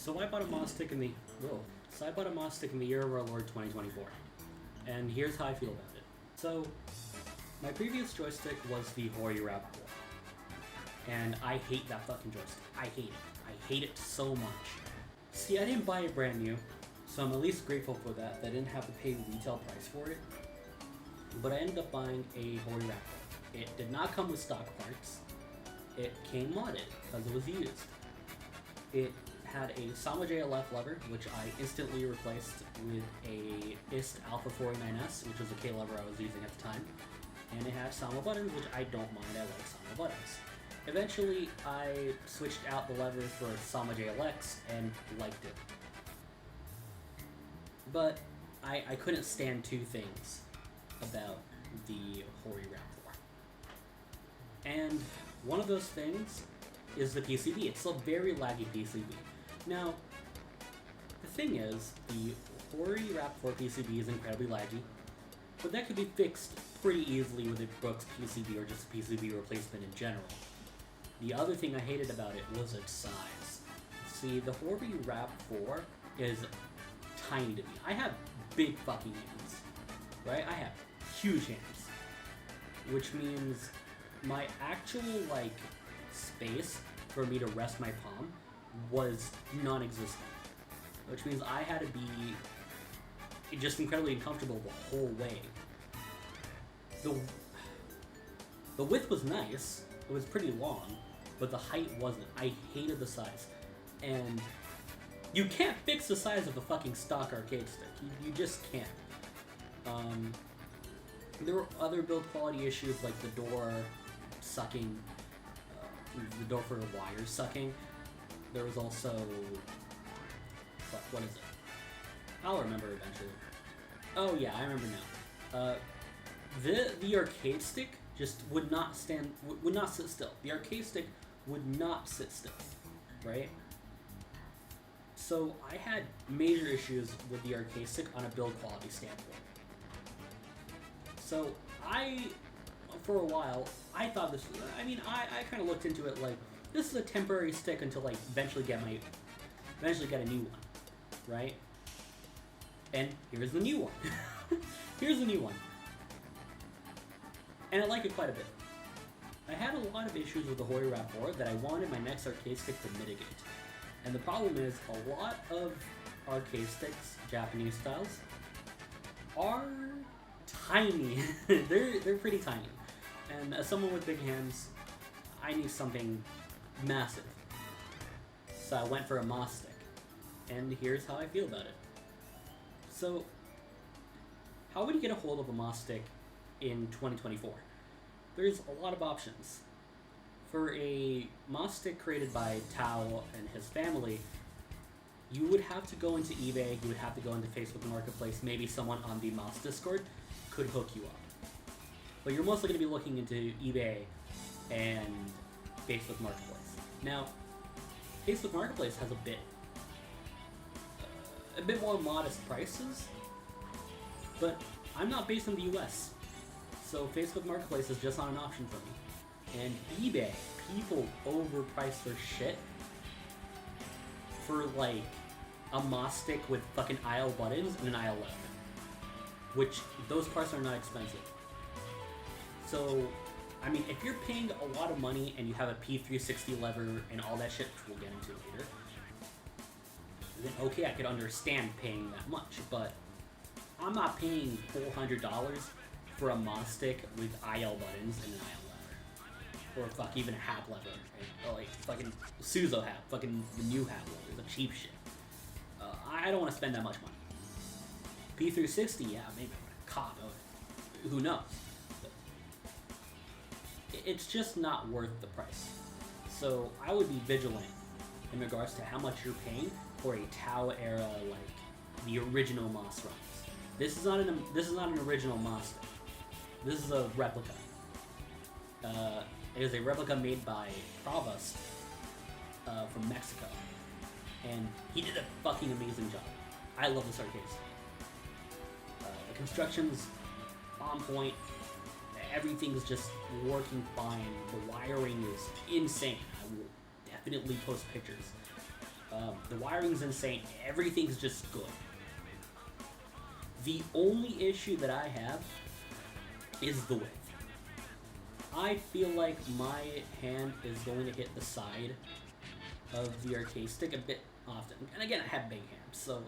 So I bought a Moss stick in the year of our Lord 2024, and here's how I feel about it. So my previous joystick was the Hori RAP 4, and I hate that fucking joystick. I hate it. I hate it so much. See, I didn't buy it brand new, so I'm at least grateful for that. I didn't have to pay retail price for it, but I ended up buying a Hori RAP 4. It did not come with stock parts. It came modded because it was used. It had a Sama JLF lever, which I instantly replaced with a IST Alpha 49S, which was a K lever I was using at the time. And it had Sama buttons, which I don't mind, I like Sama buttons. Eventually, I switched out the levers for Sama JLX and liked it. But I couldn't stand two things about the Hori RAP 4. And one of those things is the PCB. It's a very laggy PCB. Now, the thing is, the Hori RAP 4 PCB is incredibly laggy, but that could be fixed pretty easily with a Brooks PCB or just a PCB replacement in general. The other thing I hated about it was its size. See, the Hori RAP 4 is tiny to me. I have big fucking hands, right? I have huge hands, which means my actual, space for me to rest my palm was non-existent, which means I had to be just incredibly uncomfortable the whole way. The width was nice, it was pretty long, but the height wasn't. I hated the size. And you can't fix the size of a fucking stock arcade stick. You just can't. There were other build quality issues like the door sucking, the door for the wires sucking. There was also, what is it? I'll remember eventually. Oh yeah, I remember now. The arcade stick just would not sit still. The arcade stick would not sit still, right? So I had major issues with the arcade stick on a build quality standpoint. So for a while, I thought this, I kind of looked into it like, this is a temporary stick until I eventually get a new one, right? And here's the new one. Here's the new one. And I like it quite a bit. I had a lot of issues with the Hori RAP 4 that I wanted my next arcade stick to mitigate. And the problem is, a lot of arcade sticks, Japanese styles, are tiny. they're pretty tiny. And as someone with big hands, I need something massive. So I went for a Moss stick. And here's how I feel about it. So, how would you get a hold of a Moss stick in 2024? There's a lot of options. For a Moss stick created by Tao and his family, you would have to go into eBay, you would have to go into Facebook Marketplace, maybe someone on the Moss Discord could hook you up. But you're mostly going to be looking into eBay and Facebook Marketplace. Now, Facebook Marketplace has a bit more modest prices, but I'm not based in the US, so Facebook Marketplace is just not an option for me. And eBay, people overprice their shit for a Moss stick with fucking IL buttons and an IL lever, which those parts are not expensive. So, if you're paying a lot of money and you have a P360 lever and all that shit, which we'll get into later, then okay, I could understand paying that much, but I'm not paying $400 for a Moss stick with IL buttons and an IL lever. Or even a HAP lever, right? Or fucking Suzo HAP, fucking the new HAP lever, the cheap shit. I don't want to spend that much money. P360, yeah, maybe a cop of it. Who knows? It's just not worth the price. So I would be vigilant in regards to how much you're paying for a Tao era, the original Moss runs. This is not an original Moss stick. This is a replica. It is a replica made by Provost from Mexico, and he did a fucking amazing job. I love this arcade stick. The construction's on point. Everything's just working fine. The wiring is insane. I will definitely post pictures. The wiring's insane. Everything's just good. The only issue that I have is the width. I feel like my hand is going to hit the side of the arcade stick a bit often. And again, I have big hands, so...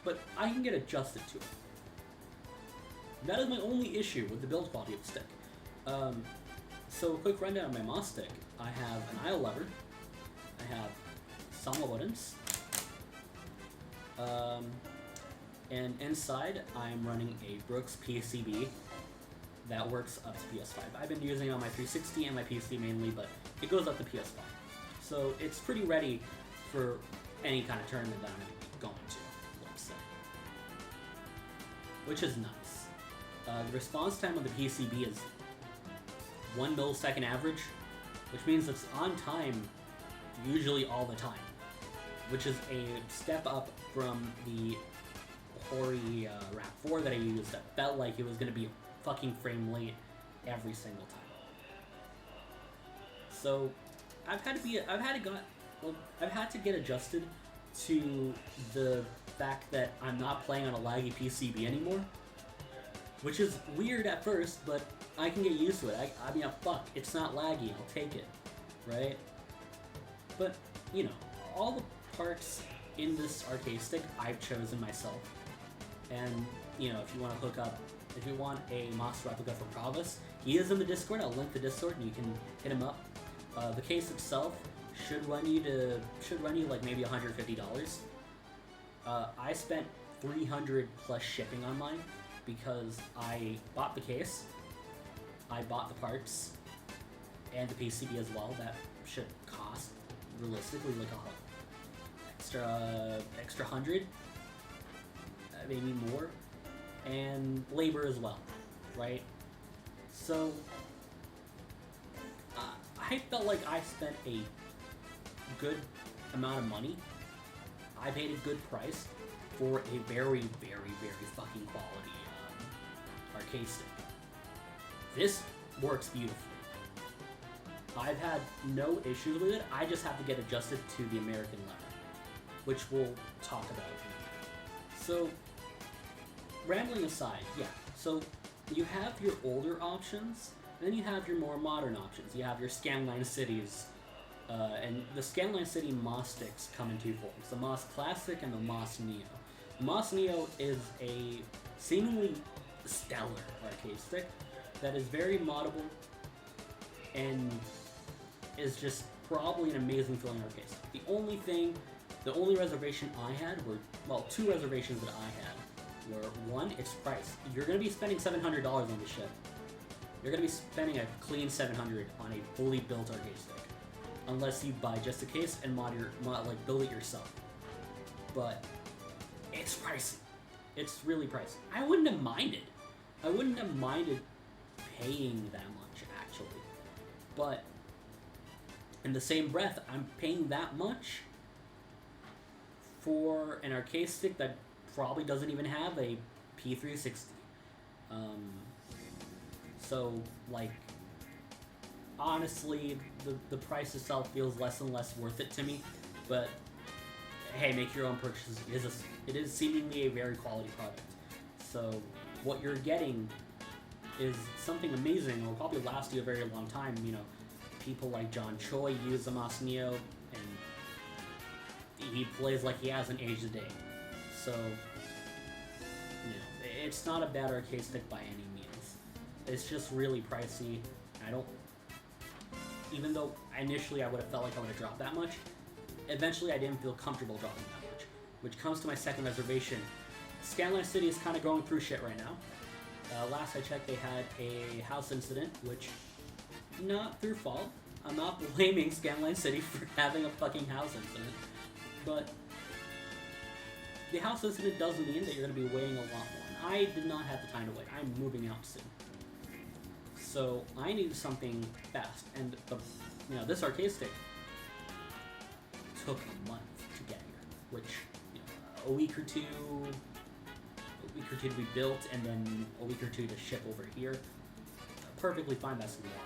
But I can get adjusted to it. That is my only issue with the build quality of the stick. So a quick rundown of my mouse stick. I have an idle lever. I have some buttons. And inside, I'm running a Brooks PCB that works up to PS5. I've been using it on my 360 and my PC mainly, but it goes up to PS5. So it's pretty ready for any kind of tournament that I'm going to, let's say. Which is nice. The response time of the PCB is 1 millisecond average, which means it's on time usually all the time, which is a step up from the Hori RAP 4 that I used that felt like it was going to be a fucking frame late every single time. So I've had to get adjusted to the fact that I'm not playing on a laggy PCB anymore, which is weird at first, but I can get used to it. I mean, fuck, it's not laggy, I'll take it, right? But, you know, all the parts in this arcade stick I've chosen myself. And, you know, if you want a monster replica for Provis, he is in the Discord. I'll link the Discord and you can hit him up. The case itself should run you like maybe $150. I spent $300 plus shipping on mine because I bought the case, I bought the parts, and the PCB as well. That should cost realistically like extra 100, maybe more, and labor as well, right? So I felt like I spent a good amount of money. I paid a good price for a very, very, very fucking quality arcade stick. This works beautifully. I've had no issues with it. I just have to get adjusted to the American lever, which we'll talk about. So, rambling aside, yeah. So, you have your older options, then you have your more modern options. You have your Scanline Cities, and the Scanline City Moss sticks come in two forms: the Moss Classic and the Moss Neo. The Moss Neo is a seemingly stellar arcade stick that is very moddable and is just probably an amazing feeling arcade stick. The only reservation I had were, well, two reservations that I had were, one, its price. You're going to be spending $700 on the ship. You're going to be spending a clean $700 on a fully built arcade stick, unless you buy just a case and build it yourself. But it's pricey. It's really pricey. I wouldn't have minded. I wouldn't have minded paying that much, actually. But in the same breath, I'm paying that much for an arcade stick that probably doesn't even have a P360. So, like, honestly, the price itself feels less and less worth it to me. But hey, make your own purchases. It is seemingly a very quality product. So what you're getting is something amazing. It will probably last you a very long time. You know, people like John Choi use the Moss Neo, and he plays like he hasn't aged a day. So, you know, it's not a bad arcade stick by any means. It's just really pricey. Even though initially I would have felt like I would have dropped that much, eventually I didn't feel comfortable dropping that much. Which comes to my second reservation. Scanline City is kind of going through shit right now. Last I checked, they had a house incident, which, not their fault. I'm not blaming Scanline City for having a fucking house incident. But the house incident does mean that you're going to be waiting a lot more. And I did not have the time to wait. I'm moving out soon. So I needed something fast. And this arcade stick took a month to get here, which, you know, a week or two to be built, and then a week or two to ship over here. Perfectly fine, that's normal.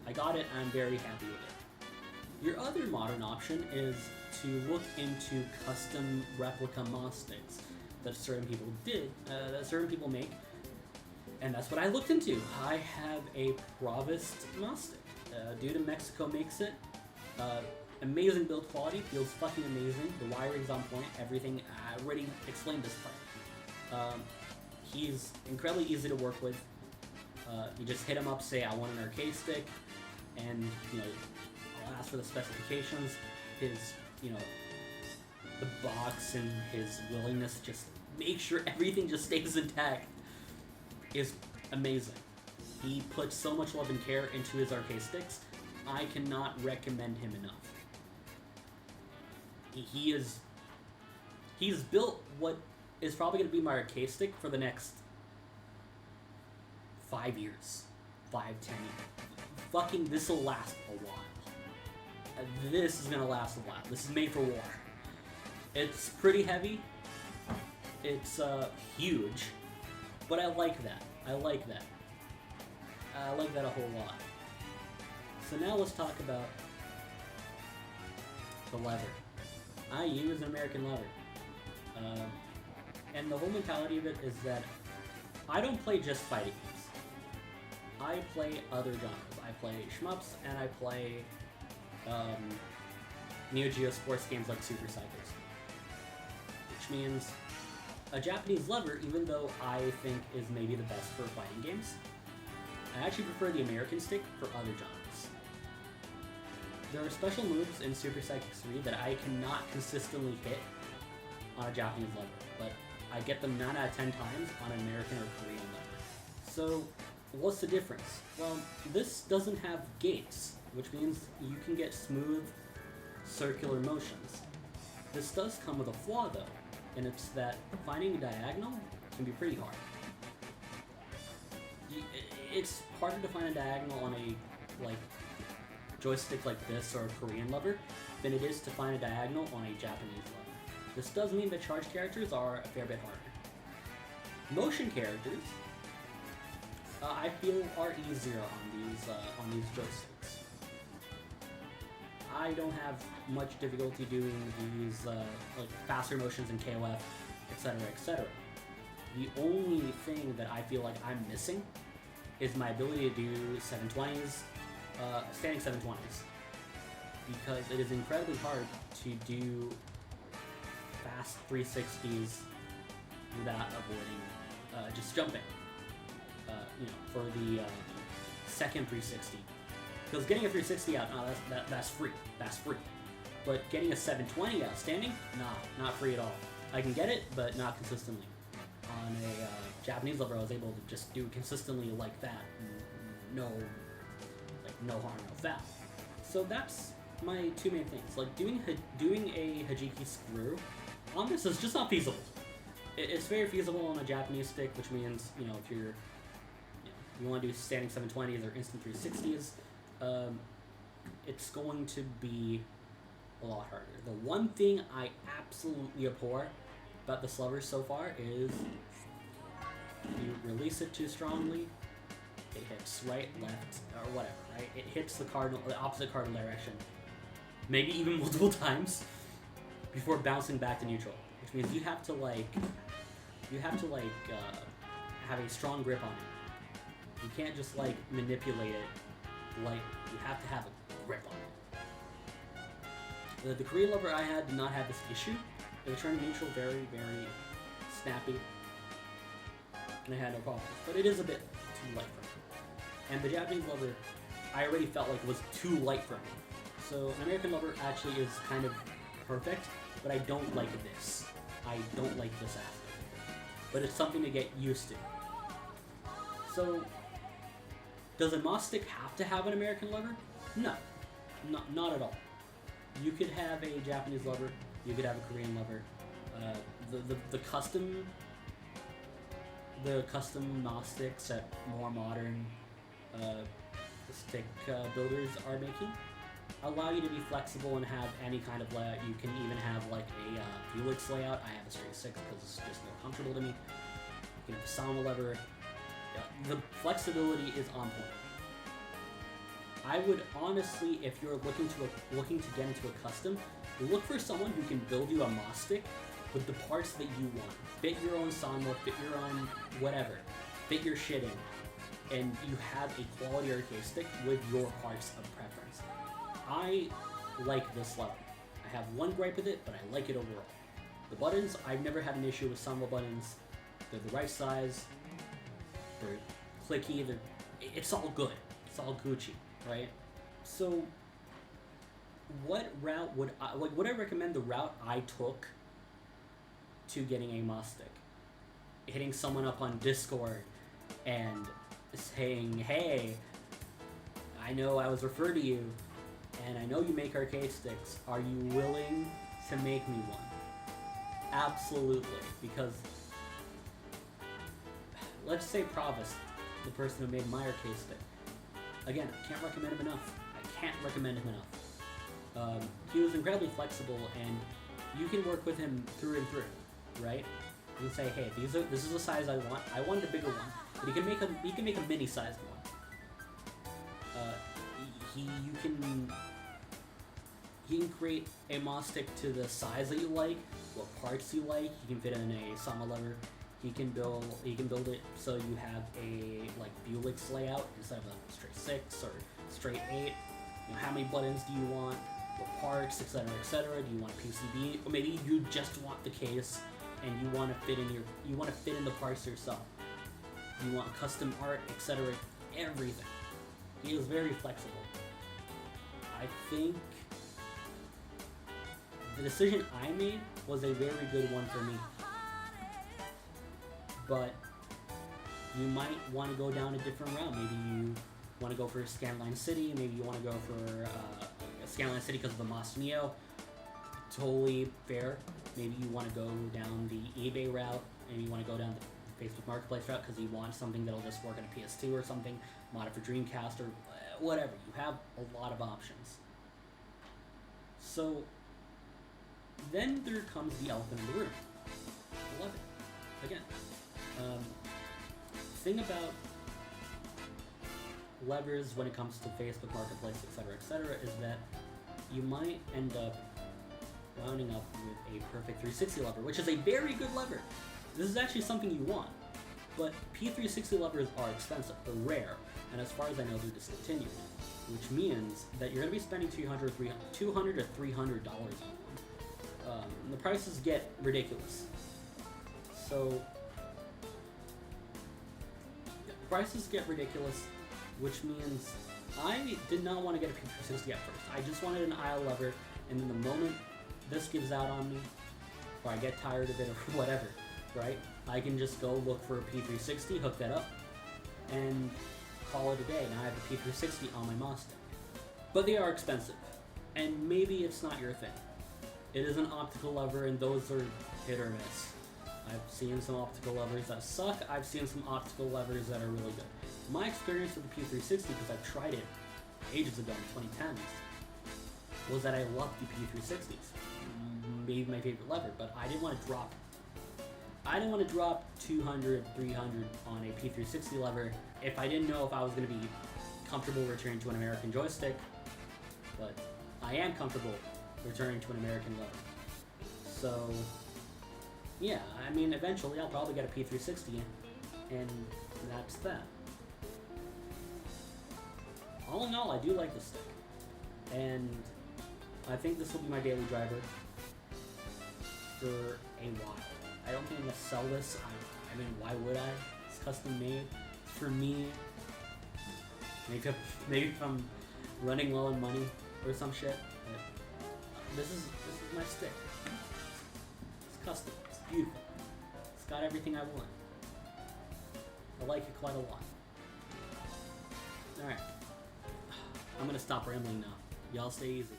I got it, I'm very happy with it. Your other modern option is to look into custom replica moss sticks that certain people make, and that's what I looked into. I have a Provost moss stick. Dude in Mexico makes it. Amazing build quality, feels fucking amazing. The wiring's on point. Everything. I already explained this part. He's incredibly easy to work with. You just hit him up, say I want an arcade stick, and I'll ask for the specifications. His the box and his willingness to just make sure everything just stays intact is amazing. He puts so much love and care into his arcade sticks. I cannot recommend him enough. He's built what is probably going to be my arcade stick for the next 5 years. 5, 10 years. Fucking this'll last a while. This is going to last a while. This is made for war. It's pretty heavy. It's huge. But I like that. I like that a whole lot. So now let's talk about the lever. I use an American lever. And the whole mentality of it is that I don't play just fighting games. I play other genres. I play shmups, and I play Neo Geo sports games like Super Cycles. Which means a Japanese lever, even though I think is maybe the best for fighting games, I actually prefer the American stick for other genres. There are special moves in Super Psychics 3 that I cannot consistently hit on a Japanese lever, but I get them 9 out of 10 times on an American or Korean lever. So, what's the difference? Well, this doesn't have gates, which means you can get smooth, circular motions. This does come with a flaw, though, and it's that finding a diagonal can be pretty hard. It's harder to find a diagonal on a joystick like this or a Korean lever than it is to find a diagonal on a Japanese lever. This does mean that charged characters are a fair bit harder. Motion characters, I feel, are easier on these joysticks. I don't have much difficulty doing these faster motions in KOF, etc., etc. The only thing that I feel like I'm missing is my ability to do 720s, standing 720s, because it is incredibly hard to do fast 360s without avoiding just jumping. For the second 360, because getting a 360 out, that's free. That's free. But getting a 720 out standing, not free at all. I can get it, but not consistently. On a Japanese lever, I was able to just do it consistently like that. No harm, no foul. So that's my two main things. Like doing a Hajiki screw on this is just not feasible. It's very feasible on a Japanese stick, which means if you want to do standing 720s or instant 360s, it's going to be a lot harder. The one thing I absolutely abhor about this lever so far is if you release it too strongly, it hits right, left, or whatever, right? It hits the opposite cardinal direction, maybe even multiple times before bouncing back to neutral, which means you have to have a strong grip on it. You can't just manipulate it. You have to have a grip on it. The Korean lever I had did not have this issue. It returned neutral very, very snappy, and I had no problems. But it is a bit too light for me. And the Japanese lever, I already felt like was too light for me. So an American lever actually is kind of perfect, but I don't like this. I don't like this aspect. But it's something to get used to. So, does a Moss stick have to have an American lever? No, not at all. You could have a Japanese lever. You could have a Korean lever. The custom Moss sticks that more modern stick builders are making allow you to be flexible and have any kind of layout. You can even have a Helix layout. I have a straight 6 because it's just more comfortable to me. You can have a Sama lever. The flexibility is on point. I would honestly, if you're looking to get into a custom, look for someone who can build you a Moss stick with the parts that you want. Fit your own sawmill, fit your own whatever, fit your shit in, and you have a quality arcade stick with your parts of preference. I like this level. I have one gripe with it, but I like it overall. The buttons, I've never had an issue with sawmill buttons. They're the right size, they're clicky, it's all good. It's all Gucci, right? So, what route would I recommend the route I took to getting a Moss stick? Hitting someone up on Discord and saying, hey, I know I was referred to you, and I know you make arcade sticks. Are you willing to make me one? Absolutely, because let's say Provis, the person who made my arcade stick. Again, I can't recommend him enough. He was incredibly flexible, and you can work with him through and through, right? You can say, hey, this is the size I want. I wanted a bigger one, but he can make a mini sized one. He can create a Moss stick to the size that you like, what parts you like. He can fit in a sawmill lever. He can build it so you have a like Buick's layout instead of a straight 6 or straight 8. You know, how many buttons do you want? What parts, etc., etc. Do you want a PCB, or maybe you just want the case and you want to fit in the parts yourself. You want custom art, etc. Everything. He is very flexible. I think the decision I made was a very good one for me. But you might want to go down a different route. Maybe you want to go for Scanline City. Maybe you want to go for Scanline City because of the Moss Neo. Totally fair. Maybe you want to go down the eBay route. Maybe you want to go down the Facebook Marketplace route because you want something that'll just work on a PS2 or something, mod it for Dreamcast or whatever. You have a lot of options. So then there comes the elephant in the room. I love it. Again. Thing about levers when it comes to Facebook Marketplace, etc., is that you might end up rounding up with a perfect 360 lever, which is a very good lever. This is actually something you want, but P360 levers are expensive, they're rare, and as far as I know, they're discontinued, which means that you're going to be spending $200 to $300 on one. The prices get ridiculous. So prices get ridiculous, which means I did not want to get a P360 at first. I just wanted an aisle lever, and then the moment this gives out on me, or I get tired of it or whatever, right, I can just go look for a P360, hook that up, and call it a day. Now I have a P360 on my Moss stick. But they are expensive, and maybe it's not your thing. It is an optical lever, and those are hit or miss. I've seen some optical levers that suck. I've seen some optical levers that are really good. My experience with the P360, because I've tried it ages ago in 2010s, was that I loved the P360s. Maybe my favorite lever, but I didn't want to drop it. I didn't want to drop $200, $300 on a P360 lever if I didn't know if I was going to be comfortable returning to an American joystick, but I am comfortable returning to an American lever. So yeah, I mean, eventually I'll probably get a P360 and that's that. All in all, I do like this stick, and I think this will be my daily driver for a while. I don't think I'm going to sell this. I mean, why would I? It's custom made. It's for me. Maybe if I'm running low on money or some shit. But this is my stick. It's custom. It's beautiful. It's got everything I want. I like it quite a lot. Alright. I'm gonna stop rambling now. Y'all stay easy.